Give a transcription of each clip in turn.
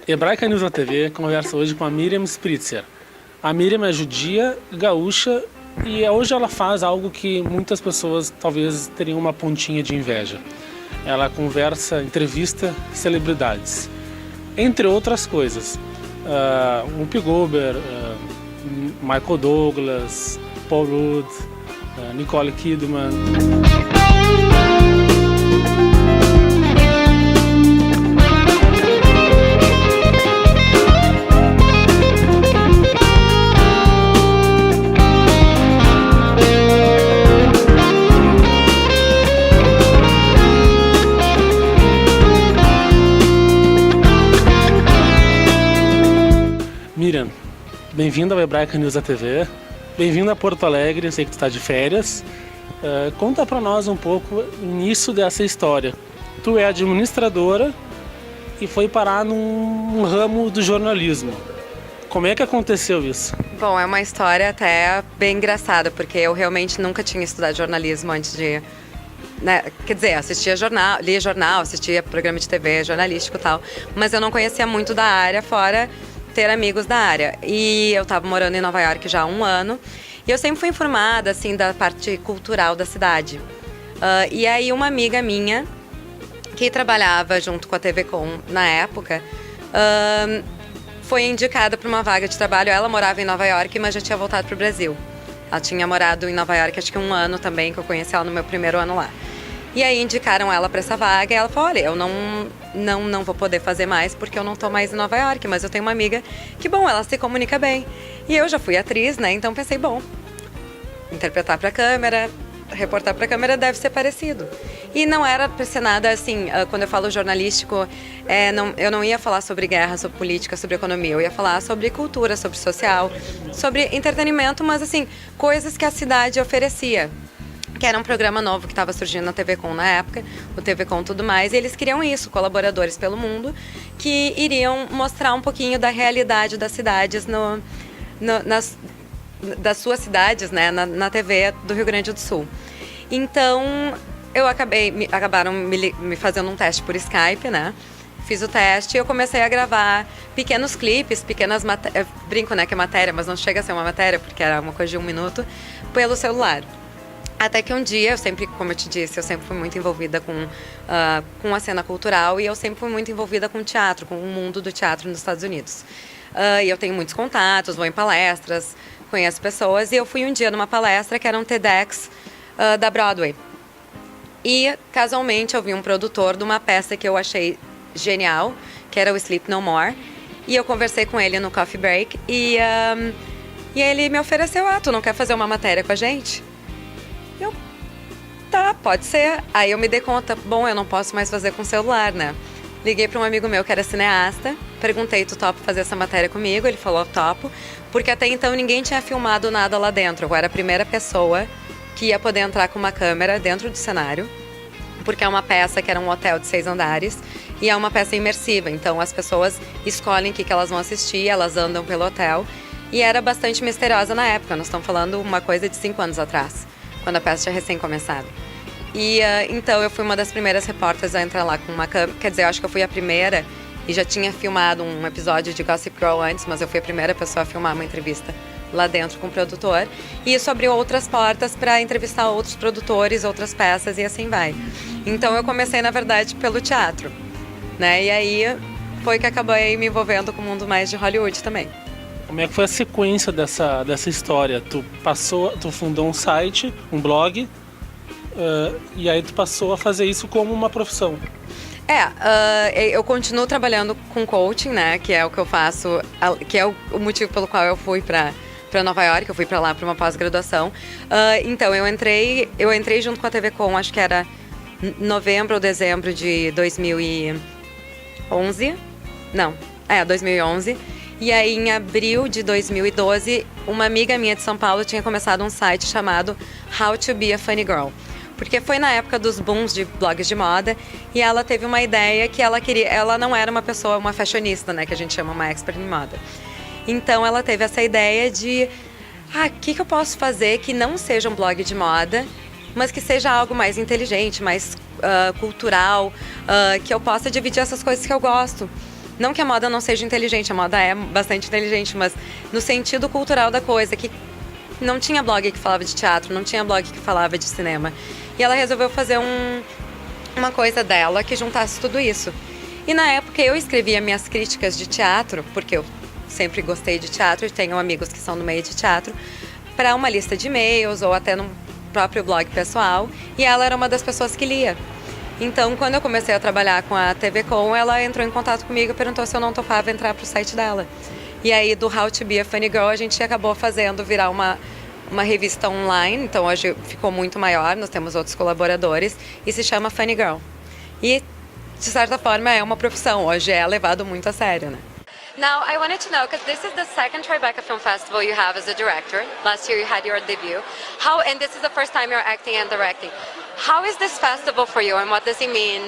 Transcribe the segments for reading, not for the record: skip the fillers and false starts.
Hebraica News na TV conversa hoje com a Miriam Spritzer. A Miriam é judia, gaúcha e hoje ela faz algo que muitas pessoas talvez teriam uma pontinha de inveja. Ela conversa, entrevista celebridades, entre outras coisas. Whoopi Goldberg, Michael Douglas, Paul Rudd, Nicole Kidman. Miriam, bem-vinda ao Hebraica News da TV, bem-vinda a Porto Alegre, eu sei que tu está de férias. Conta para nós um pouco o início dessa história. Tu é administradora e foi parar num ramo do jornalismo. Como é que aconteceu isso? Bom, é uma história até bem engraçada, porque eu realmente nunca tinha estudado jornalismo antes de... Quer dizer, assistia jornal, lia jornal, assistia programa de TV, jornalístico e tal, mas eu não conhecia muito da área, fora ter amigos da área. E eu estava morando em Nova York já há 1 ano, e eu sempre fui informada, assim, da parte cultural da cidade. E aí uma amiga minha, que trabalhava junto com a TV Com na época, foi indicada para uma vaga de trabalho. Ela morava em Nova York, mas já tinha voltado para o Brasil. Ela tinha morado em Nova York, acho que 1 ano também, que eu conheci ela no meu primeiro ano lá. E aí indicaram ela para essa vaga e ela falou, olha, eu não vou poder fazer mais porque eu não tô mais em Nova York, mas eu tenho uma amiga que, bom, ela se comunica bem. E eu já fui atriz, né, então pensei, bom, interpretar para câmera, reportar para câmera deve ser parecido. E não era para ser nada assim, quando eu falo jornalístico, eu não ia falar sobre guerra, sobre política, sobre economia, eu ia falar sobre cultura, sobre social, sobre entretenimento, mas assim, coisas que a cidade oferecia. Que era um programa novo que estava surgindo na TV Com na época, o TV Com Tudo Mais, e eles queriam isso, colaboradores pelo mundo, que iriam mostrar um pouquinho da realidade das cidades, das suas cidades, né, na TV do Rio Grande do Sul. Então, acabaram me fazendo um teste por Skype, né, fiz o teste e eu comecei a gravar pequenos clipes, pequenas matérias, brinco, né, que é matéria, mas não chega a ser uma matéria, porque era uma coisa de 1 minuto, pelo celular. Até que um dia, eu sempre, como eu te disse, eu sempre fui muito envolvida com a cena cultural e eu sempre fui muito envolvida com teatro, com o mundo do teatro nos Estados Unidos. E eu tenho muitos contatos, vou em palestras, conheço pessoas, e eu fui um dia numa palestra que era um TEDx da Broadway. E, casualmente, eu vi um produtor de uma peça que eu achei genial, que era o Sleep No More, e eu conversei com ele no coffee break, e ele me ofereceu, tu não quer fazer uma matéria com a gente? Eu, tá, pode ser. Aí eu me dei conta, bom, eu não posso mais fazer com celular, né? Liguei para um amigo meu que era cineasta, perguntei, tu topa fazer essa matéria comigo? Ele falou, topo, porque até então ninguém tinha filmado nada lá dentro. Eu era a primeira pessoa que ia poder entrar com uma câmera dentro do cenário, porque é uma peça que era um hotel de 6 andares e é uma peça imersiva, então as pessoas escolhem o que elas vão assistir, elas andam pelo hotel, e era bastante misteriosa na época, nós estamos falando uma coisa de 5 anos atrás, quando a peça tinha recém começado. E então eu fui uma das primeiras repórteres a entrar lá com uma câmera, quer dizer, eu acho que eu fui a primeira e já tinha filmado um episódio de Gossip Girl antes, mas eu fui a primeira pessoa a filmar uma entrevista lá dentro com o produtor. E isso abriu outras portas para entrevistar outros produtores, outras peças e assim vai. Então eu comecei, na verdade, pelo teatro, né? E aí foi que acabei me envolvendo com o mundo mais de Hollywood também. Como é que foi a sequência dessa história? Tu fundou um site, um blog, e aí tu passou a fazer isso como uma profissão. Eu continuo trabalhando com coaching, né, que é o que eu faço, que é o motivo pelo qual eu fui para Nova York, eu fui para lá para uma pós-graduação. Então, eu entrei junto com a TV Com, acho que era novembro ou dezembro de 2011. Não, 2011. E aí, em abril de 2012, uma amiga minha de São Paulo tinha começado um site chamado How to Be a Funny Girl. Porque foi na época dos booms de blogs de moda e ela teve uma ideia que ela não era uma fashionista, né, que a gente chama uma expert em moda. Então ela teve essa ideia de, o que eu posso fazer que não seja um blog de moda, mas que seja algo mais inteligente, mais cultural, que eu possa dividir essas coisas que eu gosto. Não que a moda não seja inteligente, a moda é bastante inteligente, mas no sentido cultural da coisa, que não tinha blog que falava de teatro, não tinha blog que falava de cinema. E ela resolveu fazer uma coisa dela que juntasse tudo isso. E na época eu escrevia minhas críticas de teatro, porque eu sempre gostei de teatro e tenho amigos que são no meio de teatro, para uma lista de e-mails ou até no próprio blog pessoal, e ela era uma das pessoas que lia. Então, quando eu comecei a trabalhar com a TV Com, ela entrou em contato comigo e perguntou se eu não topava entrar para o site dela. E aí, do How to Be a Funny Girl, a gente acabou fazendo virar uma revista online, então hoje ficou muito maior, nós temos outros colaboradores, e se chama Funny Girl. E, de certa forma, é uma profissão, hoje é levado muito a sério, né? Now, I wanted to know, because this is the second Tribeca Film Festival you have as a director. Last year you had your debut. And this is the first time you're acting and directing. How is this festival for you, and what does it mean,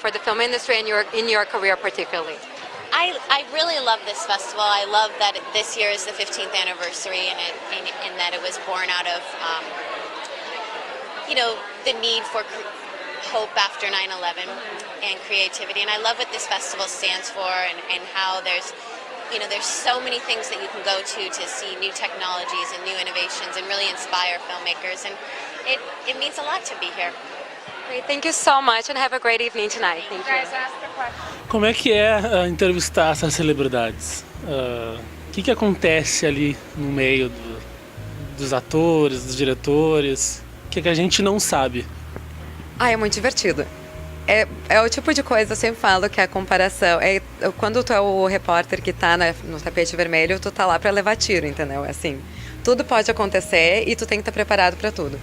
for the film industry and in your career particularly? I really love this festival. I love that this year is the 15th anniversary, and that it was born out of, the need for hope after 9/11 and creativity. And I love what this festival stands for, and how there's so many things that you can go to see new technologies and new innovations and really inspire filmmakers. And it means a lot to be here. Great, thank you so much and have a great evening tonight. Thank you. Como é que é entrevistar essas celebridades? O que acontece ali no meio dos atores, dos diretores? O que a gente não sabe? É muito divertido. É o tipo de coisa, eu sempre falo que a comparação... Quando tu é o repórter que tá no tapete vermelho, tu tá lá pra levar tiro, entendeu? Assim, tudo pode acontecer e tu tem que estar preparado pra tudo.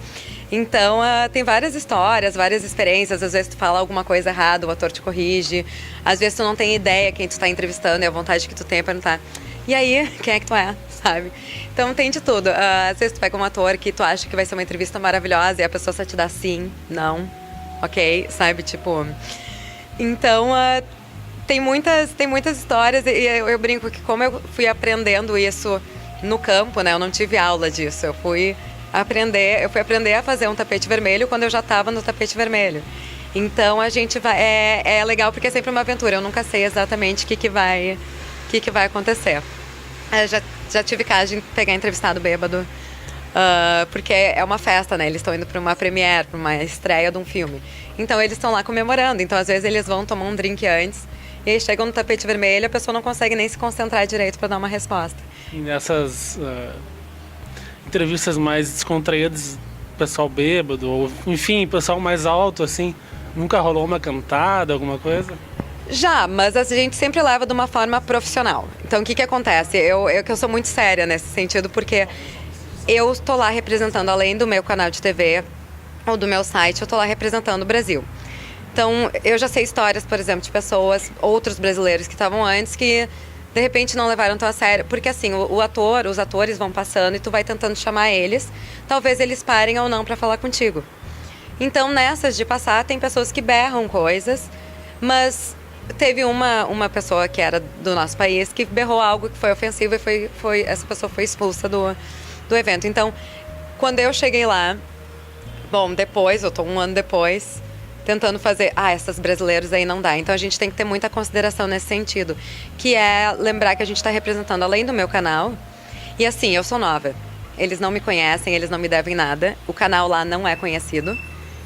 Então, tem várias histórias, várias experiências. Às vezes tu fala alguma coisa errada, o ator te corrige. Às vezes tu não tem ideia quem tu tá entrevistando e a vontade que tu tem é perguntar: e aí, quem é que tu é? Sabe? Então tem de tudo. Às vezes tu pega um ator que tu acha que vai ser uma entrevista maravilhosa e a pessoa só te dá sim, não, ok, sabe? Tipo... Então, tem muitas histórias, e eu brinco que como eu fui aprendendo isso no campo, né? Eu não tive aula disso, eu fui aprender a fazer um tapete vermelho quando eu já estava no tapete vermelho. Então a gente vai... É legal porque é sempre uma aventura, eu nunca sei exatamente o que vai acontecer. Já tive caso de pegar entrevistado bêbado, porque é uma festa, né? Eles estão indo para uma premiere, para uma estreia de um filme. Então eles estão lá comemorando. Então às vezes eles vão tomar um drink antes e aí chegam no tapete vermelho, a pessoa não consegue nem se concentrar direito para dar uma resposta. E nessas entrevistas mais descontraídas, pessoal bêbado, ou enfim, pessoal mais alto, assim, nunca rolou uma cantada, alguma coisa? Já, mas a gente sempre leva de uma forma profissional. Então, o que acontece? Eu sou muito séria nesse sentido, porque eu estou lá representando, além do meu canal de TV ou do meu site, eu estou lá representando o Brasil. Então, eu já sei histórias, por exemplo, de pessoas, outros brasileiros que estavam antes, que de repente não levaram tão a sério. Porque assim, os atores vão passando e tu vai tentando chamar eles, talvez eles parem ou não para falar contigo. Então, nessas de passar, tem pessoas que berram coisas, mas... Teve uma pessoa que era do nosso país que berrou algo que foi ofensivo e essa pessoa foi expulsa do evento. Então, quando eu cheguei lá, depois, eu estou um ano depois, tentando fazer, essas brasileiros aí não dá. Então, a gente tem que ter muita consideração nesse sentido, que é lembrar que a gente está representando além do meu canal. E assim, eu sou nova, eles não me conhecem, eles não me devem nada, o canal lá não é conhecido.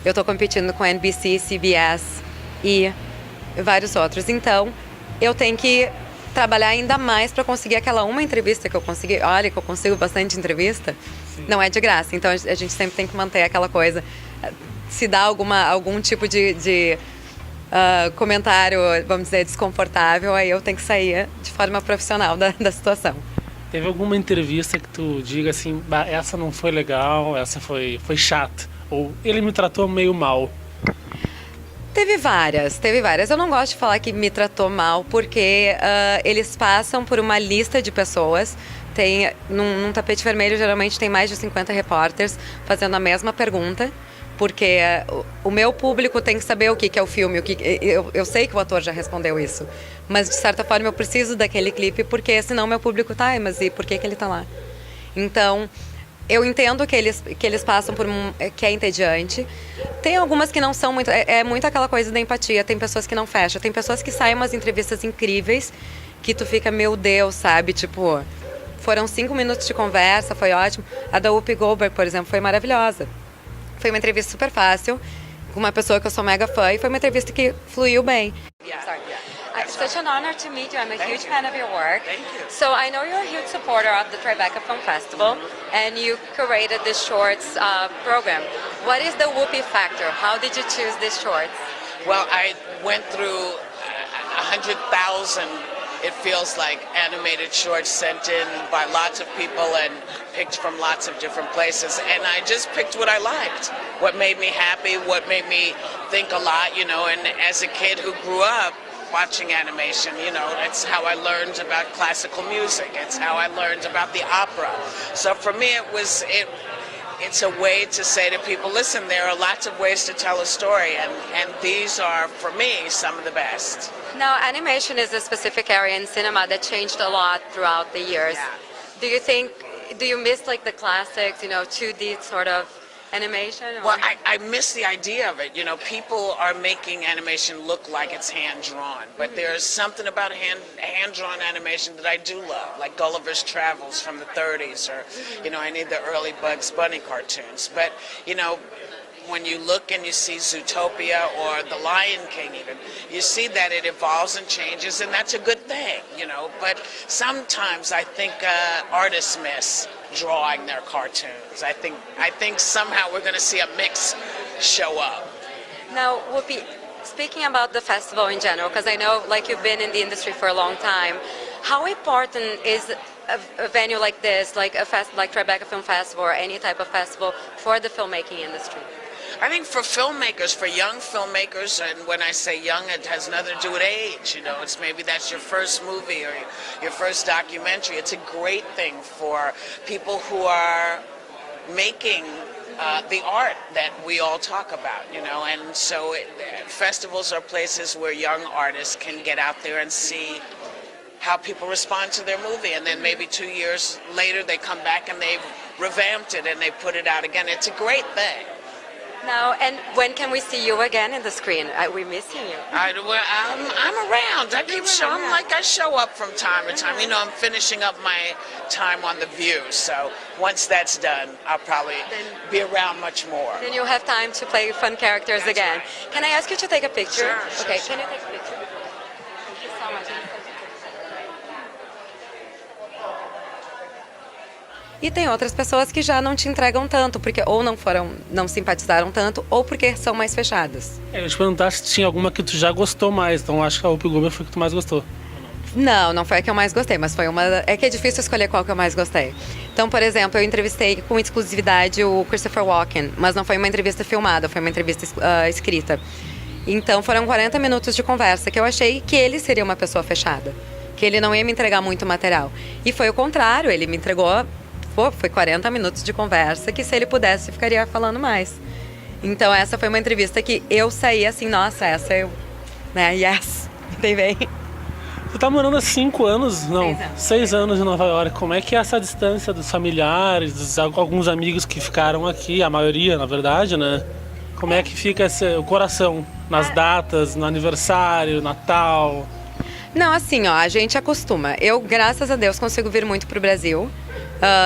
Eu estou competindo com a NBC, CBS e... vários outros. Então, eu tenho que trabalhar ainda mais para conseguir aquela uma entrevista que eu consegui. Olha, que eu consigo bastante entrevista. Sim. Não é de graça. Então, a gente sempre tem que manter aquela coisa. Se dá algum tipo de comentário, vamos dizer, desconfortável, aí eu tenho que sair de forma profissional da situação. Teve alguma entrevista que tu diga assim, essa não foi legal, essa foi chata? Ou ele me tratou meio mal? Teve várias. Eu não gosto de falar que me tratou mal, porque eles passam por uma lista de pessoas. Num tapete vermelho, geralmente tem mais de 50 repórteres fazendo a mesma pergunta, porque o meu público tem que saber o que é o filme. Eu sei que o ator já respondeu isso, mas de certa forma eu preciso daquele clipe, porque senão meu público mas e por que ele tá lá? Então, eu entendo que eles passam por que é entediante. Tem algumas que não são muito... É muito aquela coisa da empatia. Tem pessoas que não fecham. Tem pessoas que saem umas entrevistas incríveis que tu fica, meu Deus, sabe? Tipo, foram 5 minutos de conversa, foi ótimo. A da Whoopi Goldberg, por exemplo, foi maravilhosa. Foi uma entrevista super fácil, com uma pessoa que eu sou mega fã, e foi uma entrevista que fluiu bem. It's such an honor to meet you. I'm a huge fan of your work. Thank you. So I know you're a huge supporter of the Tribeca Film Festival, and you curated the shorts program. What is the Whoopi factor? How did you choose these shorts? Well, I went through 100,000, it feels like, animated shorts sent in by lots of people and picked from lots of different places. And I just picked what I liked, what made me happy, what made me think a lot, you know. And as a kid who grew up watching animation, you know, it's how I learned about classical music. It's how I learned about the opera. So for me, it's a way to say to people, listen, there are lots of ways to tell a story, and these are, for me, some of the best. Now, animation is a specific area in cinema that changed a lot throughout the years. Yeah. Do you miss like the classics, you know, 2D sort of animation? Or? Well, I miss the idea of it. You know, people are making animation look like it's hand-drawn, but there's something about hand-drawn animation that I do love, like Gulliver's Travels from the 30s, or, you know, any of the early Bugs Bunny cartoons. But, you know, when you look and you see Zootopia or The Lion King even, you see that it evolves and changes, and that's a good thing, you know. But sometimes I think artists miss drawing their cartoons. I think somehow we're going to see a mix show up. Now, Whoopi, speaking about the festival in general, because I know like you've been in the industry for a long time, how important is a venue like this, like like Tribeca Film Festival or any type of festival for the filmmaking industry? I think for filmmakers, for young filmmakers, and when I say young, it has nothing to do with age, you know, it's maybe that's your first movie or your first documentary. It's a great thing for people who are making the art that we all talk about, you know, and so festivals are places where young artists can get out there and see how people respond to their movie, and then maybe 2 years later they come back and they've revamped it and they put it out again. It's a great thing. Now, and when can we see you again in the screen? We're missing you. I'm around. I show up from time to time. You know, I'm finishing up my time on The View, so once that's done, I'll probably be around much more. Then you'll have time to play fun characters That's again. right. Can I ask you to take a picture? Sure, Okay, sure. can you take a picture? Thank you so much. E tem outras pessoas que já não te entregam tanto, porque ou não simpatizaram tanto, ou porque são mais fechadas. Eu ia te perguntar se tinha alguma que tu já gostou mais, então acho que a Whoopi Goldberg foi a que tu mais gostou. Não foi a que eu mais gostei, mas foi uma... É que é difícil escolher qual que eu mais gostei. Então, por exemplo, eu entrevistei com exclusividade o Christopher Walken, mas não foi uma entrevista filmada, foi uma entrevista escrita. Então, foram 40 minutos de conversa, que eu achei que ele seria uma pessoa fechada, que ele não ia me entregar muito material. E foi o contrário, ele me entregou... Foi 40 minutos de conversa que, se ele pudesse, ficaria falando mais. Então, essa foi uma entrevista que eu saí assim, nossa, essa eu... Né, yes, tem bem. Tu tá morando há 5 anos, não, 6 anos. 6 anos em Nova York. Como é que é essa distância dos familiares, alguns amigos que ficaram aqui, a maioria, na verdade, né? Como é que fica o coração nas datas, no aniversário, Natal? Não, assim, ó, a gente acostuma. Eu, graças a Deus, consigo vir muito pro Brasil.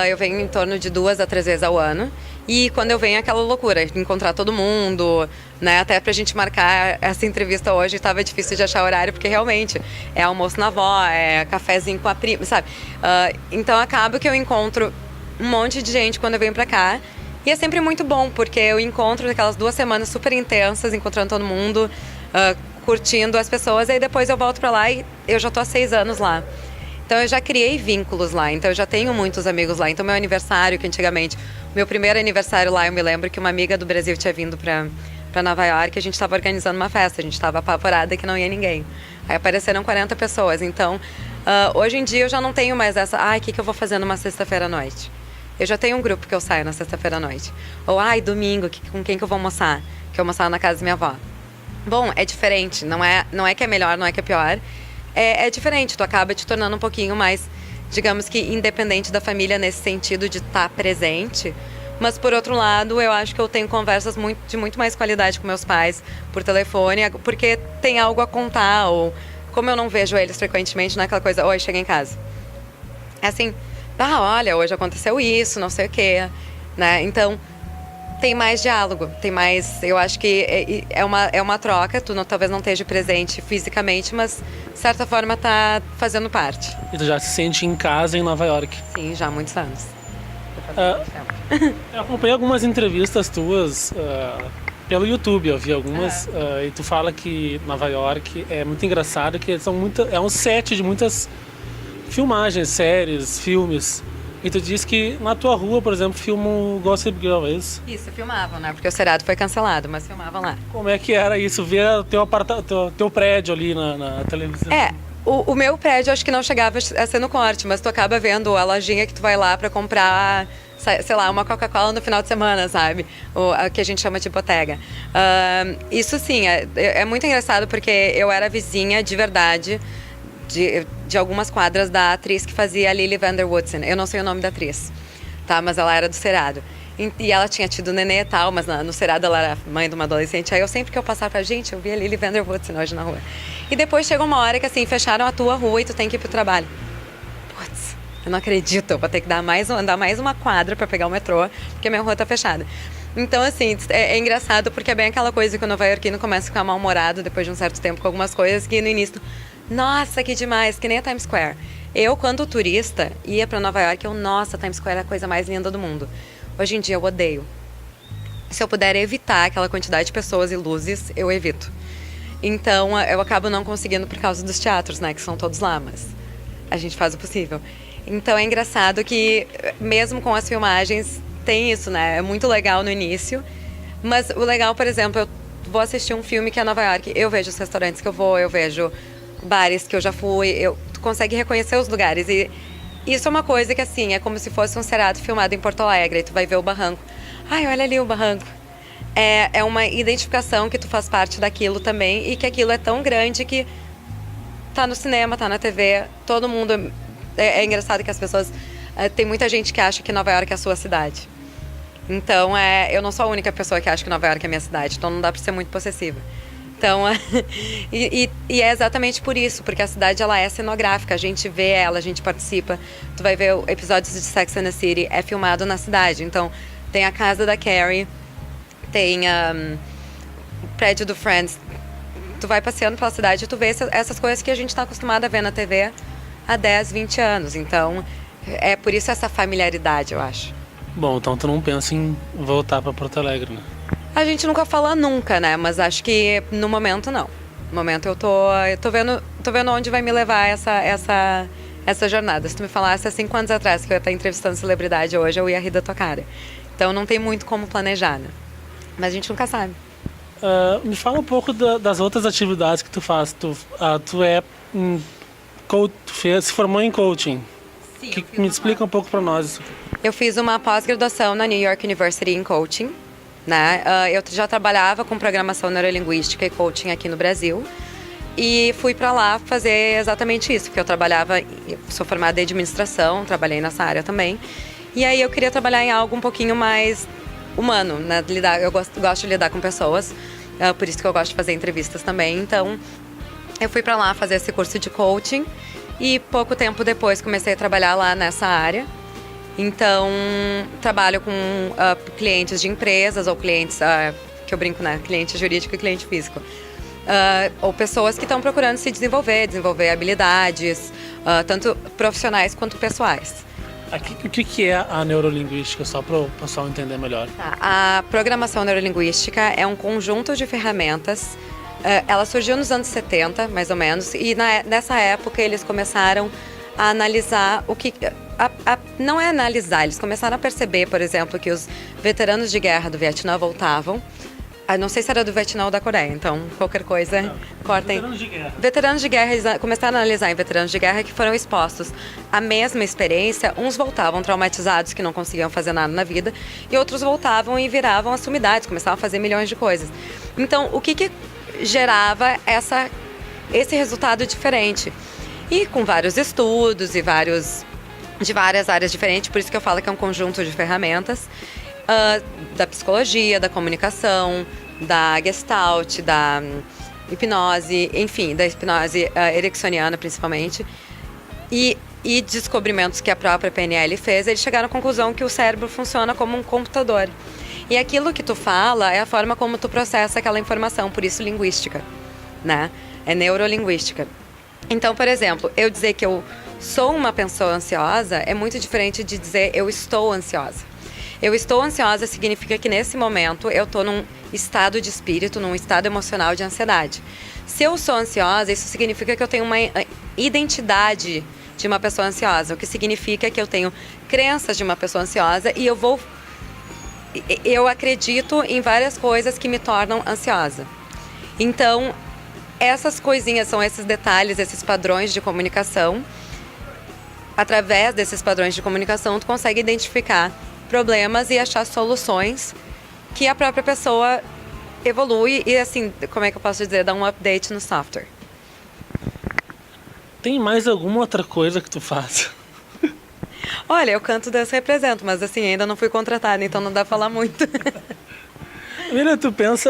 Eu venho em torno de 2 a 3 vezes ao ano. E quando eu venho é aquela loucura, encontrar todo mundo, né? Até pra gente marcar essa entrevista hoje, tava difícil de achar horário, porque realmente é almoço na avó, é cafezinho com a prima, sabe? Então acaba que eu encontro um monte de gente quando eu venho pra cá. E é sempre muito bom, porque eu encontro aquelas 2 semanas super intensas, encontrando todo mundo, curtindo as pessoas, e aí depois eu volto pra lá e eu já tô há 6 anos lá. Então eu já criei vínculos lá, então eu já tenho muitos amigos lá. Então meu aniversário, que antigamente, meu primeiro aniversário lá, eu me lembro que uma amiga do Brasil tinha vindo pra Nova York, a gente estava organizando uma festa, a gente estava apavorada que não ia ninguém. Aí apareceram 40 pessoas, então hoje em dia eu já não tenho mais essa, o que eu vou fazer numa sexta-feira à noite? Eu já tenho um grupo que eu saio na sexta-feira à noite. Ou, domingo, com quem que eu vou almoçar? Que eu almoçar na casa da minha avó. Bom, é diferente, não é que é melhor, não é que é pior. É diferente, tu acaba te tornando um pouquinho mais digamos que independente da família nesse sentido de estar presente. Mas, por outro lado, eu acho que eu tenho conversas de muito mais qualidade com meus pais por telefone, porque tem algo a contar, ou como eu não vejo eles frequentemente, não é aquela coisa, oi, cheguei em casa. É assim, olha, hoje aconteceu isso, não sei o quê, né? Então, tem mais diálogo, tem mais... Eu acho que é uma troca, tu talvez não esteja presente fisicamente, mas, de certa forma, tá fazendo parte. E tu já se sente em casa em Nova York? Sim, já há muitos anos. Eu acompanhei algumas entrevistas tuas pelo YouTube, eu vi algumas, e tu fala que Nova York é muito engraçado, que é um set de muitas filmagens, séries, filmes. E tu disse que na tua rua, por exemplo, filmam Gossip Girl, é isso? Isso, filmavam, né? Porque o seriado foi cancelado, mas filmavam lá. Como é que era isso? Ver teu prédio ali na televisão? O meu prédio acho que não chegava a ser no corte, mas tu acaba vendo a lojinha que tu vai lá pra comprar, sei lá, uma Coca-Cola no final de semana, sabe? A que a gente chama de botega. Isso sim, é muito engraçado porque eu era vizinha de verdade de algumas quadras da atriz que fazia a Lily Vander Woodson. Eu não sei o nome da atriz, tá? Mas ela era do seriado. E ela tinha tido nenê e tal, mas no seriado ela era mãe de uma adolescente. Aí eu sempre que eu passava pra gente, eu via a Lily Vander Woodson hoje na rua. E depois chega uma hora que assim, fecharam a tua rua e tu tem que ir pro trabalho. Putz, eu não acredito, eu vou ter que andar mais uma quadra pra pegar o metrô, porque a minha rua tá fechada. Então, assim, é engraçado porque é bem aquela coisa que o nova-iorquino começa a ficar mal-humorado depois de um certo tempo com algumas coisas que no início, nossa, que demais, que nem a Times Square. Eu, quando turista, ia pra Nova York, nossa, Times Square é a coisa mais linda do mundo. Hoje em dia eu odeio. Se eu puder evitar aquela quantidade de pessoas e luzes, eu evito. Então, eu acabo não conseguindo por causa dos teatros, né, que são todos lá, mas a gente faz o possível. Então, é engraçado que, mesmo com as filmagens, tem isso, né, é muito legal no início, mas o legal, por exemplo, eu vou assistir um filme que é Nova York, eu vejo os restaurantes que eu vou, eu vejo bares que eu já fui, tu consegue reconhecer os lugares e isso é uma coisa que, assim, é como se fosse um seriado filmado em Porto Alegre, e tu vai ver o barranco. Ai, olha ali o barranco. É uma identificação que tu faz parte daquilo também e que aquilo é tão grande que tá no cinema, tá na TV, todo mundo... É engraçado que as pessoas... tem muita gente que acha que Nova York é a sua cidade. Então, eu não sou a única pessoa que acha que Nova York é a minha cidade, então não dá pra ser muito possessiva. Então, e é exatamente por isso, porque a cidade ela é cenográfica, a gente vê ela, a gente participa. Tu vai ver episódios de Sex and the City, é filmado na cidade. Então, tem a casa da Carrie, tem o prédio do Friends. Tu vai passeando pela cidade e tu vê essas coisas que a gente está acostumado a ver na TV há 10, 20 anos. Então, é por isso essa familiaridade, eu acho. Bom, então tu não pensa em voltar para Porto Alegre, né? A gente nunca fala nunca, né? Mas acho que no momento não. No momento eu tô vendo onde vai me levar essa jornada. Se tu me falasse há 5 anos atrás que eu ia estar entrevistando celebridade hoje, eu ia rir da tua cara. Então não tem muito como planejar, né? Mas a gente nunca sabe. Me fala um pouco das outras atividades que tu faz. Tu se formou em coaching. Sim, Me explica um pouco para nós isso. Eu fiz uma pós-graduação na New York University em coaching. Né? Eu já trabalhava com programação neurolinguística e coaching aqui no Brasil e fui para lá fazer exatamente isso, porque sou formada em administração, trabalhei nessa área também, e aí eu queria trabalhar em algo um pouquinho mais humano, né? Eu gosto de lidar com pessoas, por isso que eu gosto de fazer entrevistas também, então eu fui para lá fazer esse curso de coaching e pouco tempo depois comecei a trabalhar lá nessa área. Então, trabalho com clientes de empresas ou clientes, que eu brinco, né? Cliente jurídico e cliente físico. Ou pessoas que estão procurando se desenvolver habilidades, tanto profissionais quanto pessoais. O que é a neurolinguística, só para o pessoal entender melhor? Tá. A programação neurolinguística é um conjunto de ferramentas. Ela surgiu nos anos 70, mais ou menos, e nessa época eles começaram a analisar o que... não é analisar, eles começaram a perceber, por exemplo, que os veteranos de guerra do Vietnã voltavam. Não sei se era do Vietnã ou da Coreia, então qualquer coisa, cortem. Veteranos de guerra. Veteranos de guerra, eles começaram a analisar em veteranos de guerra que foram expostos à mesma experiência. Uns voltavam traumatizados, que não conseguiam fazer nada na vida, e outros voltavam e viravam as sumidades, começavam a fazer milhões de coisas. Então, o que gerava esse resultado diferente? E com vários estudos e vários de várias áreas diferentes, por isso que eu falo que é um conjunto de ferramentas da psicologia, da comunicação, da gestalt, da hipnose, enfim, da hipnose ericksoniana principalmente, e descobrimentos que a própria PNL fez, eles chegaram à conclusão que o cérebro funciona como um computador. E aquilo que tu fala é a forma como tu processa aquela informação, por isso linguística, né? É neurolinguística. Então, por exemplo, eu dizer que eu sou uma pessoa ansiosa é muito diferente de dizer eu estou ansiosa. Eu estou ansiosa significa que nesse momento eu estou num estado de espírito, num estado emocional de ansiedade. Se eu sou ansiosa, isso significa que eu tenho uma identidade de uma pessoa ansiosa, o que significa que eu tenho crenças de uma pessoa ansiosa e eu acredito em várias coisas que me tornam ansiosa. Então, essas coisinhas são esses detalhes, esses padrões de comunicação. Através desses padrões de comunicação, tu consegue identificar problemas e achar soluções que a própria pessoa evolui e, assim, como é que eu posso dizer, dar um update no software. Tem mais alguma outra coisa que tu faz? Olha, eu canto, danço e represento, mas assim, ainda não fui contratada, então não dá pra falar muito. Miriam,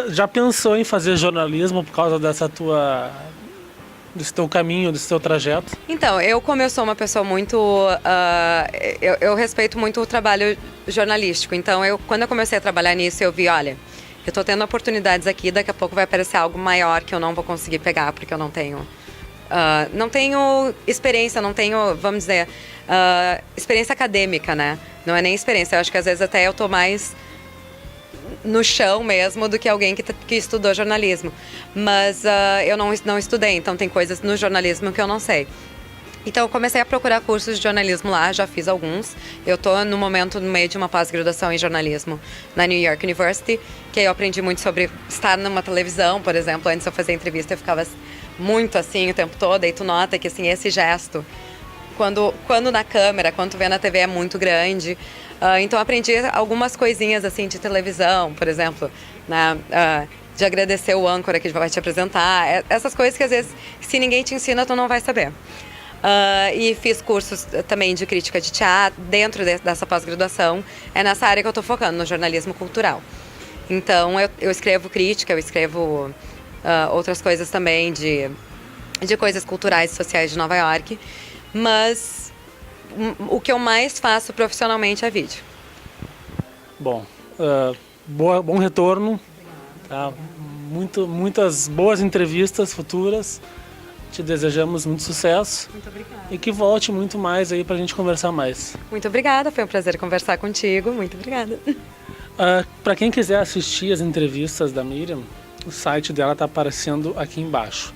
já pensou em fazer jornalismo por causa desse teu caminho, desse teu trajeto? Então, como eu sou uma pessoa muito... eu respeito muito o trabalho jornalístico. Então, quando eu comecei a trabalhar nisso, eu vi, olha, eu tô tendo oportunidades aqui, daqui a pouco vai aparecer algo maior que eu não vou conseguir pegar, porque eu não tenho experiência, não tenho, vamos dizer, experiência acadêmica, né? Não é nem experiência, eu acho que às vezes até eu tô mais no chão mesmo do que alguém que estudou jornalismo. Mas eu não estudei, então tem coisas no jornalismo que eu não sei. Então eu comecei a procurar cursos de jornalismo lá, já fiz alguns. Eu tô no momento no meio de uma pós-graduação em jornalismo na New York University, que aí eu aprendi muito sobre estar numa televisão, por exemplo. Antes eu fazia entrevista, eu ficava muito assim o tempo todo, aí tu nota que assim, esse gesto, quando na câmera, quando tu vê na TV é muito grande. Então aprendi algumas coisinhas assim de televisão, por exemplo, né? De agradecer o âncora que vai te apresentar. Essas coisas que às vezes, se ninguém te ensina, tu não vai saber. E fiz cursos também de crítica de teatro dentro dessa pós-graduação. É nessa área que eu estou focando, no jornalismo cultural. Então eu escrevo crítica, eu escrevo outras coisas também de coisas culturais e sociais de Nova York. Mas o que eu mais faço profissionalmente é vídeo. Bom, bom retorno. Tá? Muitas boas entrevistas futuras. Te desejamos muito sucesso. Muito obrigada. E que volte muito mais aí pra gente conversar mais. Muito obrigada, foi um prazer conversar contigo. Muito obrigada. Para quem quiser assistir as entrevistas da Miriam, o site dela tá aparecendo aqui embaixo.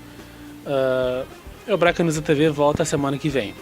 O Braca News TV volta semana que vem.